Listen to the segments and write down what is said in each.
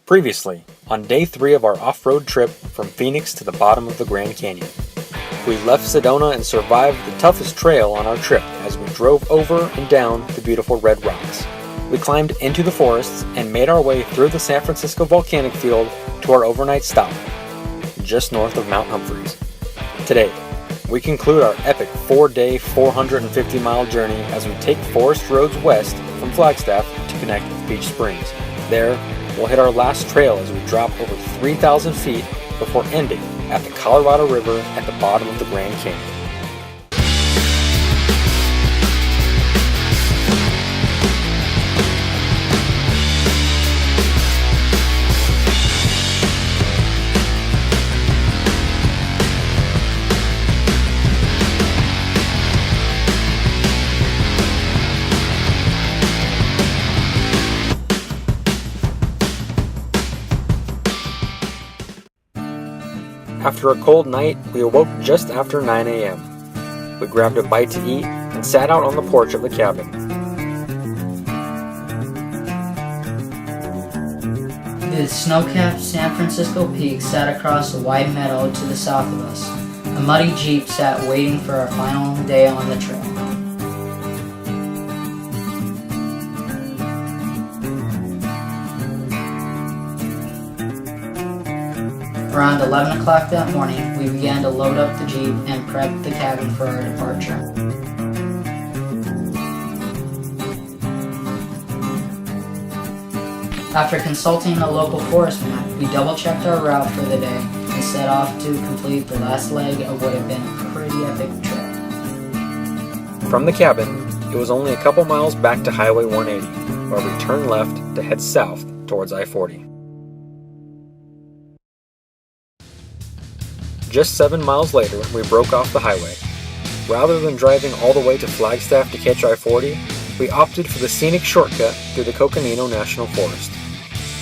Previously, on day 3 of our off-road trip from Phoenix to the bottom of the Grand Canyon. We left Sedona and survived the toughest trail on our trip as we drove over and down the beautiful red rocks. We climbed into the forests and made our way through the San Francisco volcanic field to our overnight stop, just north of Mount Humphreys. Today, we conclude our epic 4-day, 450-mile journey as we take forest roads west from Flagstaff to connect with Peach Springs. There, we'll hit our last trail as we drop over 3,000 feet before ending at the Colorado River at the bottom of the Grand Canyon. After a cold night, we awoke just after 9 a.m. We grabbed a bite to eat and sat out on the porch of the cabin. The snow-capped San Francisco peak sat across a wide meadow to the south of us. A muddy Jeep sat waiting for our final day on the trail. Around 11 o'clock that morning, we began to load up the Jeep and prep the cabin for our departure. After consulting a local forest map, we double-checked our route for the day and set off to complete the last leg of what had been a pretty epic trip. From the cabin, it was only a couple miles back to Highway 180, where we turned left to head south towards I-40. Just 7 miles later, we broke off the highway. Rather than driving all the way to Flagstaff to catch I-40, we opted for the scenic shortcut through the Coconino National Forest.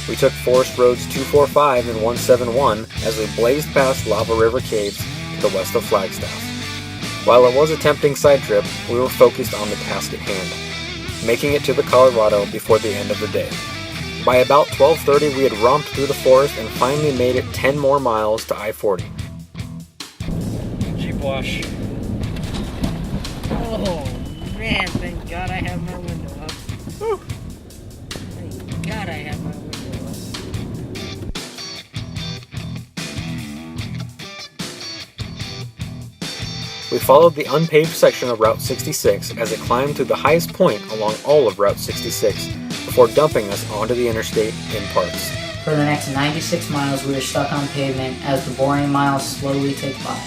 We took Forest Roads 245 and 171 as we blazed past Lava River Caves to the west of Flagstaff. While it was a tempting side trip, we were focused on the task at hand, making it to the Colorado before the end of the day. By about 12:30, we had romped through the forest and finally made it 10 more miles to I-40. Wash. Oh man, thank God I have my window up. Whew. Thank God I have my window up. We followed the unpaved section of Route 66 as it climbed to the highest point along all of Route 66 before dumping us onto the interstate in parts. For the next 96 miles, we were stuck on pavement as the boring miles slowly ticked by.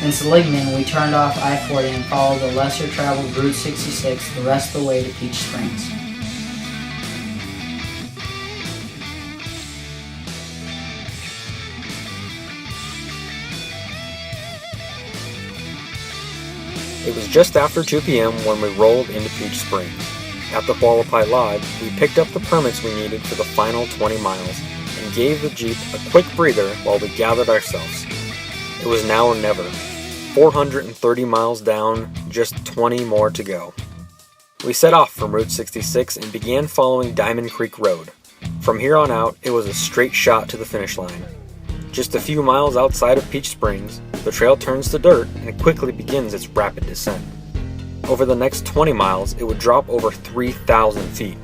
In Seligman, we turned off I-40 and followed the lesser-traveled Route 66 the rest of the way to Peach Springs. It was just after 2 p.m. when we rolled into Peach Springs. At the Hualapai Lodge, we picked up the permits we needed for the final 20 miles and gave the Jeep a quick breather while we gathered ourselves. It was now or never. 430 miles down, just 20 more to go. We set off from Route 66 and began following Diamond Creek Road. From here on out, it was a straight shot to the finish line. Just a few miles outside of Peach Springs, the trail turns to dirt and quickly begins its rapid descent. Over the next 20 miles, it would drop over 3,000 feet.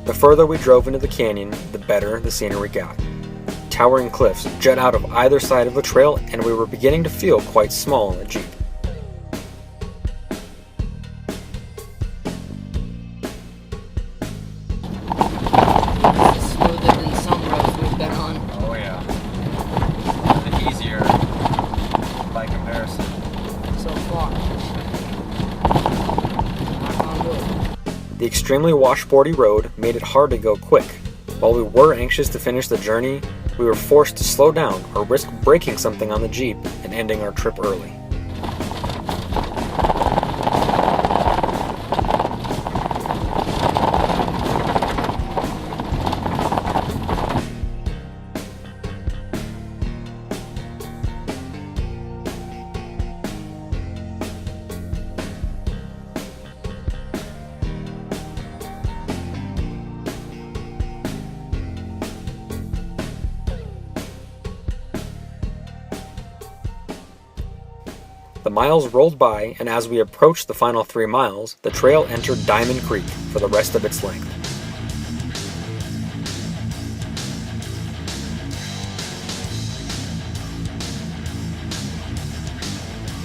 The further we drove into the canyon, the better the scenery got. Towering cliffs jut out of either side of the trail, and we were beginning to feel quite small in the Jeep. It's smoother than some roads we've been on. Oh yeah. A bit easier by comparison. So far. Knock on wood. The extremely washboardy road made it hard to go quick. While we were anxious to finish the journey, we were forced to slow down or risk breaking something on the Jeep and ending our trip early. The miles rolled by, and as we approached the final 3 miles, the trail entered Diamond Creek for the rest of its length.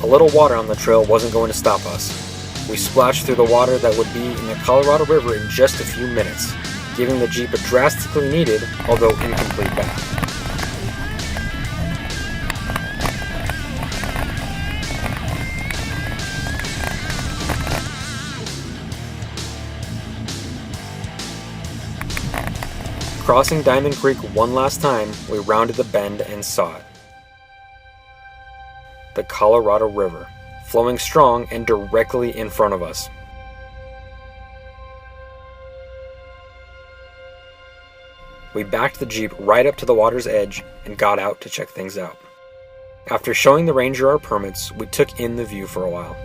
A little water on the trail wasn't going to stop us. We splashed through the water that would be in the Colorado River in just a few minutes, giving the Jeep a drastically needed, although incomplete bath. Crossing Diamond Creek one last time, we rounded the bend and saw it. The Colorado River, flowing strong and directly in front of us. We backed the Jeep right up to the water's edge and got out to check things out. After showing the ranger our permits, we took in the view for a while.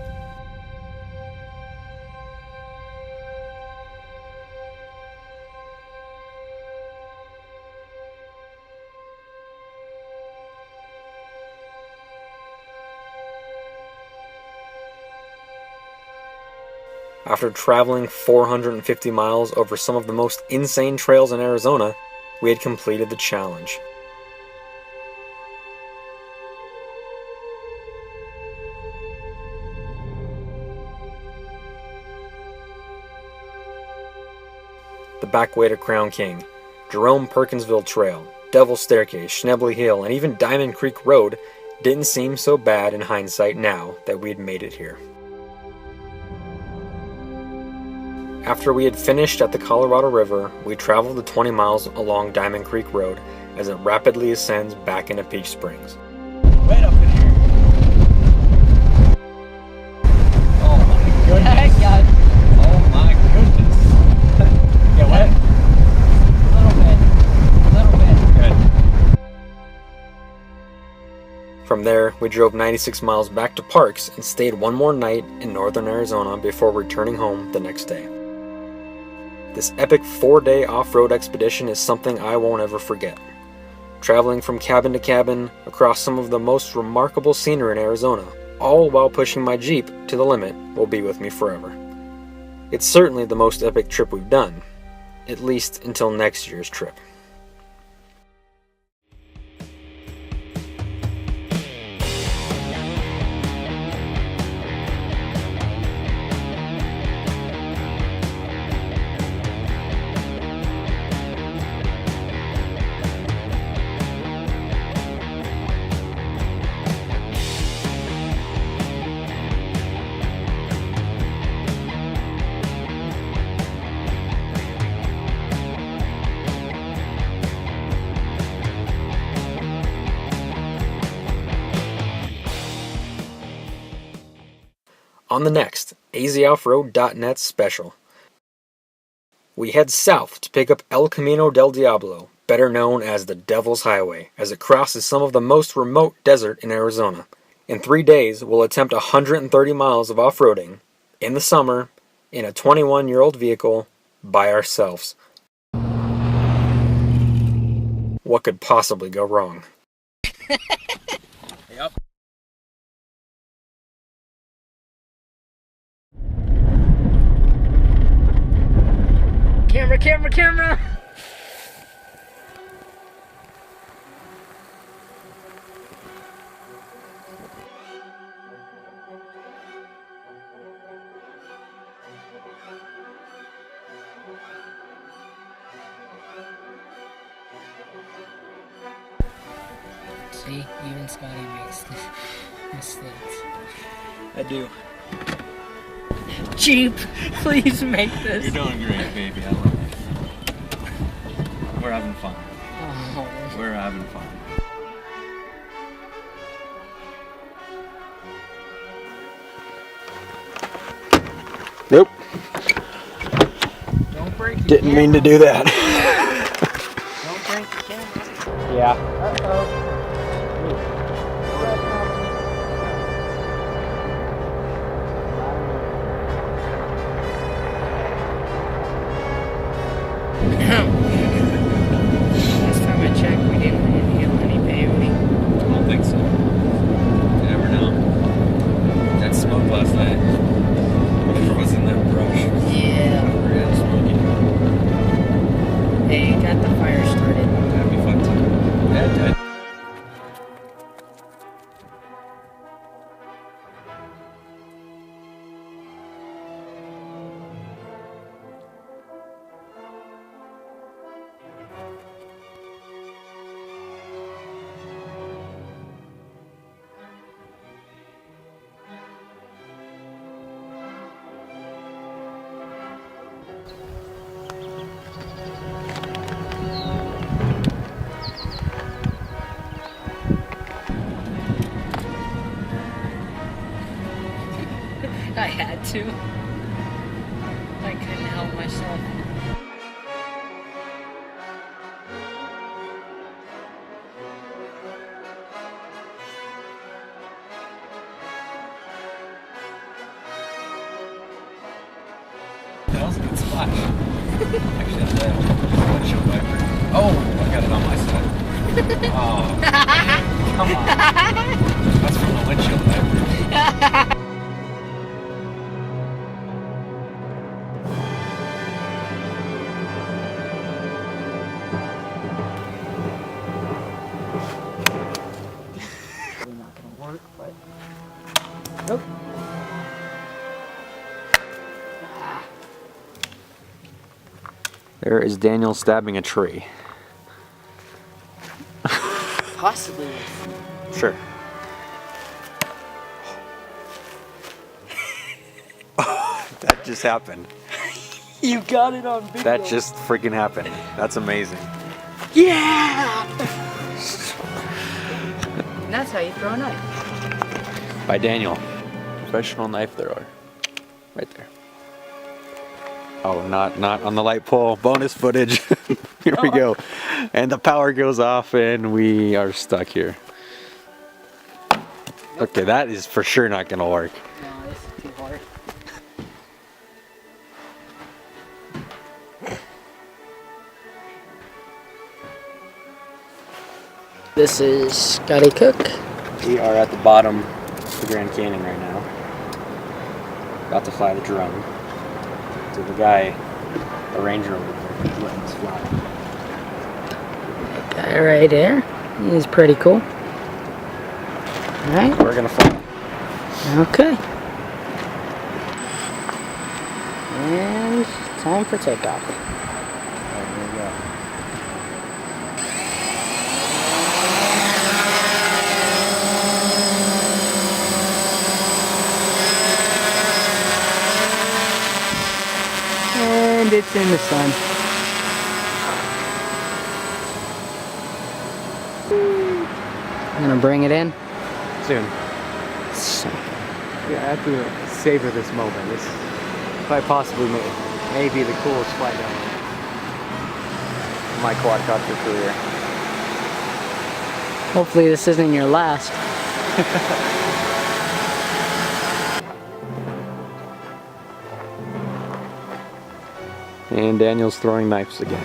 After traveling 450 miles over some of the most insane trails in Arizona, we had completed the challenge. The back way to Crown King, Jerome Perkinsville Trail, Devil's Staircase, Schnebley Hill, and even Diamond Creek Road didn't seem so bad in hindsight now that we had made it here. After we had finished at the Colorado River, we traveled the 20 miles along Diamond Creek Road as it rapidly ascends back into Peach Springs. Right up in here. Oh my goodness. God. Oh my goodness. Get wet? A little bit. Good. From there, we drove 96 miles back to Parks and stayed one more night in northern Arizona before returning home the next day. This epic 4-day off-road expedition is something I won't ever forget. Traveling from cabin to cabin across some of the most remarkable scenery in Arizona, all while pushing my Jeep to the limit, will be with me forever. It's certainly the most epic trip we've done, at least until next year's trip. On the next azoffroad.net special, we head south to pick up El Camino del Diablo, better known as the Devil's Highway, as it crosses some of the most remote desert in Arizona. In 3 days, we'll attempt 130 miles of off-roading, in the summer, in a 21-year-old vehicle, by ourselves. What could possibly go wrong? Yep. Camera! See, even Scotty makes mistakes. I do. Jeep, please make this. You're doing great, baby. I love it. We're having fun. Oh. We're having fun. Nope. Don't break the Didn't mean to do that. Don't break the camera. Yeah. Last time I checked, we didn't have any peyote. I don't think so. You never know. I had to. I couldn't help myself. That was a good splash. Actually, on the windshield wiper. Oh, I got it on my side. Oh, come on. That's from the windshield wiper. Not gonna work, but nope. There is Daniel stabbing a tree. Possibly. Sure. That just happened. You got it on video. That just freaking happened. That's amazing. Yeah. And that's how you throw a knife. By Daniel. Professional knife thrower. Right there. Oh, not on the light pole. Bonus footage. Here we go. And the power goes off and we are stuck here. Okay, that is for sure not gonna work. No, this is too hard. This is Scotty Cook. We are at the bottom of the Grand Canyon right now. About to fly the drone. To the guy, the ranger over there, he's letting us fly. Guy right there. He's pretty cool. Alright. We're gonna fly. Okay. And time for takeoff. There we go. And it's in the sun. I'm gonna bring it in. Soon. So, Yeah, I have to savor this moment. This quite possibly may be the coolest flight ever. My quadcopter career. hopefully this isn't your last. And Daniel's throwing knives again.